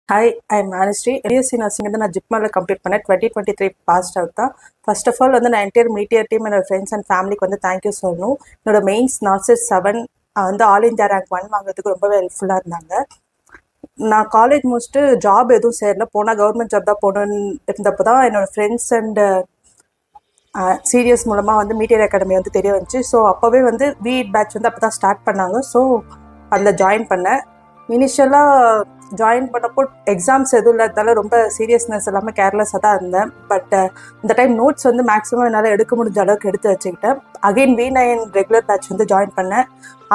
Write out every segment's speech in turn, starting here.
Hi, I'm Anushree. BSc Nursing வந்து நான் ஜிப்மரில் கம்ப்ளீட் பண்ணேன். 2023 பாஸ்ட் அவுட் தான். ஃபர்ஸ்ட் ஆஃப் ஆல் வந்து நான் என்டையர் மீடியா டீம் என்னோட ஃப்ரெண்ட்ஸ் அண்ட் ஃபேமிலிக்கு வந்து தேங்க்யூ சொல்லணும். என்னோட மெயின்ஸ் நார்செட் 7 வந்து ஆல் இந்தியா ரேங்க் 1 வாங்குறதுக்கு ரொம்பவே ஹெல்ப்ஃபுல்லாக இருந்தாங்க. நான் காலேஜ் முடிச்சுட்டு ஜாப் எதுவும் சேரல, போனால் கவர்மெண்ட் ஜாப் தான் போகணுன்னு இருந்தப்போ தான் என்னோட ஃப்ரெண்ட்ஸ் அண்ட் சீரியஸ் மூலமாக வந்து மீடியா அகாடமி வந்து தெரிய வந்துச்சு. ஸோ அப்போவே வந்து பிஎட் பேட்ச் வந்து அப்போ தான் ஸ்டார்ட் பண்ணாங்க. ஸோ அதில் ஜாயின் பண்ணேன். இனிஷியலாக ஜாயின் பண்ணப்போ எக்ஸாம்ஸ் எதுவும் இல்லாததால ரொம்ப சீரியஸ்னஸ் எல்லாமே கேர்லெஸ்ஸாக தான் இருந்தேன். பட் இந்த டைம் நோட்ஸ் வந்து மேக்ஸிமம் என்னால் எடுக்க முடிஞ்ச அளவுக்கு எடுத்து வச்சுக்கிட்டேன். அகெயின் V9 ரெகுலர் பேட்ச் வந்து ஜாயின் பண்ணேன்.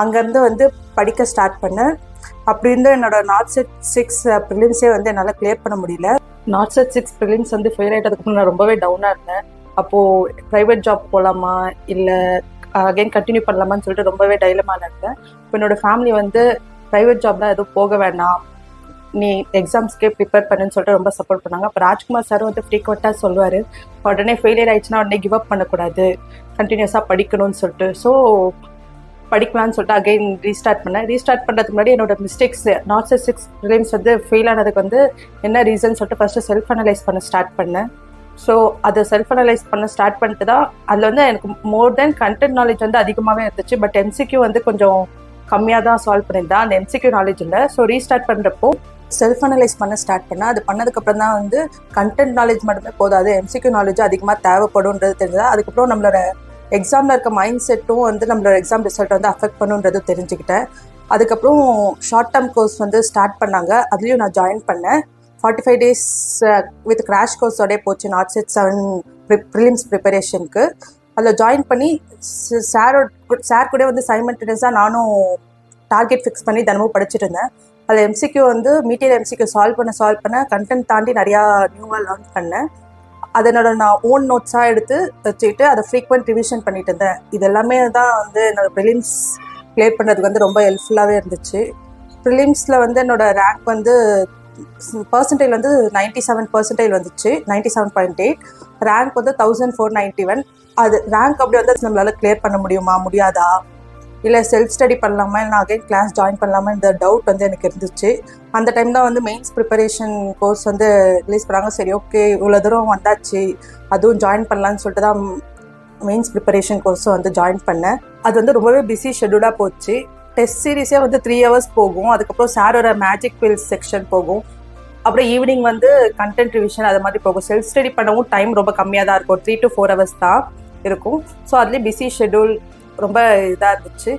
அங்கேருந்து வந்து படிக்க ஸ்டார்ட் பண்ணேன். அப்படி இருந்து என்னோட நார்செட் 6 ப்ரிலிம்ஸே வந்து என்னால் கிளியர் பண்ண முடியல. நார்செட் 6 ப்ரிலிம்ஸ் வந்து ஃபெயில் ஆகிட்டதுக்கு நான் ரொம்பவே டவுனாக இருந்தேன். அப்போது ப்ரைவேட் ஜாப் போகலாமா இல்லை அகெயின் கண்டினியூ பண்ணலாமான்னு சொல்லிட்டு ரொம்பவே டைலமாவில் இருந்தேன். இப்போ என்னோடய ஃபேமிலி வந்து ப்ரைவேட் ஜாப்லாம் எதுவும் போக வேண்டாம், நீ எக்ஸாம்ஸ்க்கே ப்ரிப்பேர் பண்ணுன்னு சொல்லிட்டு ரொம்ப சப்போர்ட் பண்ணாங்க. அப்போ ராஜ்குமார் சார் வந்து ஃப்ரீக்வெண்ட்டாக சொல்லுவார், உடனே ஃபெயிலியர் ஆகிடுச்சுன்னா உடனே கிவ் அப் பண்ணக்கூடாது, கண்டினியூஸாக படிக்கணும்னு சொல்லிட்டு. ஸோ படிக்கலான்னு சொல்லிட்டு அகைன் ரீஸ்டார்ட் பண்ணேன். ரீஸ்டார்ட் பண்ணுறதுக்கு முன்னாடி என்னோட மிஸ்டேக்ஸ் நார்செட் 6 ப்ரிலிம்ஸ் வந்து ஃபெயில் ஆனதுக்கு வந்து என்ன ரீசன் சொல்லிட்டு ஃபஸ்ட்டு செல்ஃப் அனலைஸ் பண்ண ஸ்டார்ட் பண்ணேன். ஸோ அதை செல்ஃப் அனலைஸ் பண்ண ஸ்டார்ட் பண்ணிட்டு தான் அதில் வந்து எனக்கு மோர் தென் கண்டென்ட் நாலேஜ் வந்து அதிகமாகவே இருந்துச்சு. பட் MCQ வந்து கொஞ்சம் கம்மியாக தான் சால்வ் பண்ணியிருந்தேன், அந்த MCQ நாலேஜ் இல்லை. ஸோ ரீஸ்டார்ட் பண்ணுறப்போ செல்ஃப் அனலைஸ் பண்ண ஸ்டார்ட் பண்ணேன். அது பண்ணதுக்கப்புறம் தான் வந்து கண்டென்ட் நாலேஜ் மட்டுமே போதாது, MCQ நாலேஜும் அதிகமாக தேவைப்படும்ன்றது தெரிஞ்சது. அதுக்கப்புறம் நம்மளோட எக்ஸாமில் இருக்க மைண்ட் செட்டும் வந்து நம்மளோட எக்ஸாம் ரிசல்ட் வந்து அஃபெக்ட் பண்ணுன்றது தெரிஞ்சுக்கிட்டேன். அதுக்கப்புறம் ஷார்ட் டேர்ம் கோர்ஸ் வந்து ஸ்டார்ட் பண்ணாங்க, அதுலேயும் நான் ஜாயின் பண்ணேன். 45 days வித் கிராஷ் கோர்ஸோடய போச்சு நார்செட் 7 ப்ரிலிம்ஸ் ப்ரிப்பரேஷனுக்கு. அதில் ஜாயின் பண்ணி சார் கூட வந்து சைமல்டேனியஸாக நானும் டார்கெட் ஃபிக்ஸ் பண்ணி தினமும் படிச்சுட்டு இருந்தேன். அதில் MCQ வந்து மீட்டியர் MCQ சால்வ் பண்ண கண்டென்ட் தாண்டி நிறையா நியூவாக லேர்ன் பண்ணேன். அதனோட நான் ஓன் நோட்ஸாக எடுத்து வச்சுக்கிட்டு அதை ஃப்ரீக்வெண்ட் ரிவிஷன் பண்ணிட்டு இருந்தேன். இது எல்லாமே தான் வந்து என்னோடய ப்ரிலிம்ஸ் கிளியர் பண்ணுறதுக்கு வந்து ரொம்ப ஹெல்ப்ஃபுல்லாகவே இருந்துச்சு. ப்ரிலிம்ஸில் வந்து என்னோடய ரேங்க் வந்து பர்சன்டேஜ் வந்து 97% வந்துச்சு, 97.8. ரேங்க் வந்து 1491. அது ரேங்க் அப்படி வந்து நம்மளால் கிளியர் பண்ண முடியாதா, இல்லை செல்ஃப் ஸ்டடி பண்ணலாமா, இல்லை அகைன் கிளாஸ் ஜாயின் பண்ணலாமா, இந்த டவுட் வந்து எனக்கு இருந்துச்சு. அந்த டைம் தான் வந்து மெயின்ஸ் ப்ரிப்பரேஷன் கோர்ஸ் வந்து ரிலீஸ் பண்ணாங்க. சரி, ஓகே, இவ்வளோ தூரம் வந்தாச்சு, அதுவும் ஜாயின் பண்ணலான்னு சொல்லிட்டு தான் மெயின்ஸ் ப்ரிப்பரேஷன் கோர்ஸும் வந்து ஜாயின் பண்ணேன். அது வந்து ரொம்பவே பிஸி ஷெடியூலாக போச்சு. டெஸ்ட் சீரீஸே வந்து 3 hours போகும், அதுக்கப்புறம் சாரோட மேஜிக் பில்ஸ் செக்ஷன் போகும், அப்புறம் ஈவினிங் வந்து கண்டென்ட் ரிவிஷன் அது மாதிரி போகும். செல்ஃப் ஸ்டடி பண்ணவும் டைம் ரொம்ப கம்மியாக தான் இருக்கும், 3 to 4 hours தான் இருக்கும். ஸோ அதுலேயும் பிஸி ஷெடியூல் ரொம்ப இதாக இருந்துச்சு.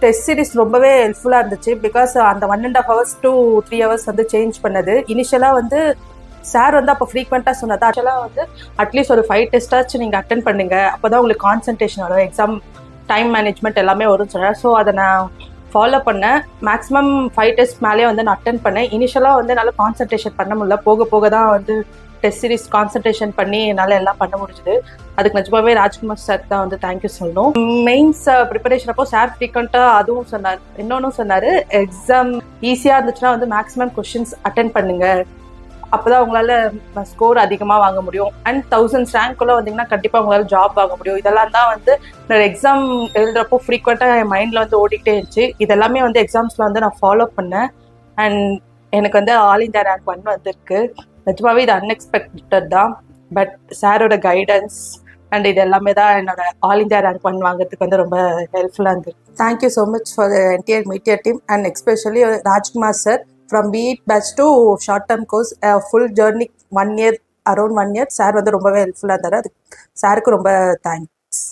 டெஸ்ட் சீரிஸ் ரொம்பவே ஹெல்ப்ஃபுல்லாக இருந்துச்சு. பிகாஸ் அந்த 1.5 hours to 3 hours வந்து சேஞ்ச் பண்ணது. இனிஷியலாக வந்து சார் வந்து அப்போ ஃப்ரீக்வெண்ட்டாக சொன்னது, ஆக்சுவலாக வந்து அட்லீஸ்ட் ஒரு 5 டெஸ்ட்டாச்சும் நீங்கள் அட்டன் பண்ணுங்க, அப்போ தான் உங்களுக்கு கான்சன்ட்ரேஷன் வரும், எக்ஸாம் டைம் மேனேஜ்மெண்ட் எல்லாமே வரும்னு சொன்னேன். ஸோ அதை நான் ஃபாலோ பண்ணேன். மேக்ஸிமம் 5 டெஸ்ட் மேலே வந்து நான் அட்டன் பண்ணேன். இனிஷியலாக வந்து என்னால் கான்சன்ட்ரேஷன் பண்ண முடியல, போக போக தான் வந்து டெஸ்ட் சீரிஸ் கான்சன்ட்ரேஷன் பண்ணி என்னால் எல்லாம் பண்ண முடிஞ்சுது. அதுக்கு நிஜமாவே ராஜ்குமார் சார் தான் வந்து தேங்க்யூ சொல்லணும். மெயின்ஸ் ப்ரிப்பரேஷன் அப்போ சார் ஃப்ரீக்வெண்ட்டாக அதுவும் சொன்னார், இன்னொன்றும் சொன்னார், எக்ஸாம் ஈஸியாக இருந்துச்சுன்னா வந்து மேக்ஸிமம் கொஷின்ஸ் அட்டன் பண்ணுங்க, அப்போ தான் உங்களால் ஸ்கோர் அதிகமாக வாங்க முடியும். அண்ட் 1000 ரேங்க்குள்ளே வந்தீங்கன்னா கண்டிப்பாக உங்களால் ஜாப் வாங்க முடியும். இதெல்லாம் தான் வந்து நான் எக்ஸாம் எழுதுறப்போ ஃப்ரீக்வெண்ட்டாக என் மைண்டில் வந்து ஓடிக்கிட்டே இருந்துச்சு. இதெல்லாமே வந்து எக்ஸாம்ஸில் வந்து நான் ஃபாலோ பண்ணேன். அண்ட் எனக்கு வந்து ஆல் இந்தியா ரேங்க் 1 வந்திருக்கு. நிஜமாவே இது அன்எக்ஸ்பெக்டட் தான். பட் சாரோட கைடன்ஸ் அண்ட் இது எல்லாமே தான் என்னோட ஆல் இந்தியா ரேங்க் 1 வாங்குறதுக்கு வந்து ரொம்ப ஹெல்ப்ஃபுல்லாக இருந்தது. Thank you so much for the entire media team and especially Rajkumar sir. From BEd batch to short term course, full journey 1 year, around 1 year, sir வந்து ரொம்பவே ஹெல்ப்ஃபுல்லாக இருந்தார். அது சாருக்கு ரொம்ப தேங்க்ஸ்.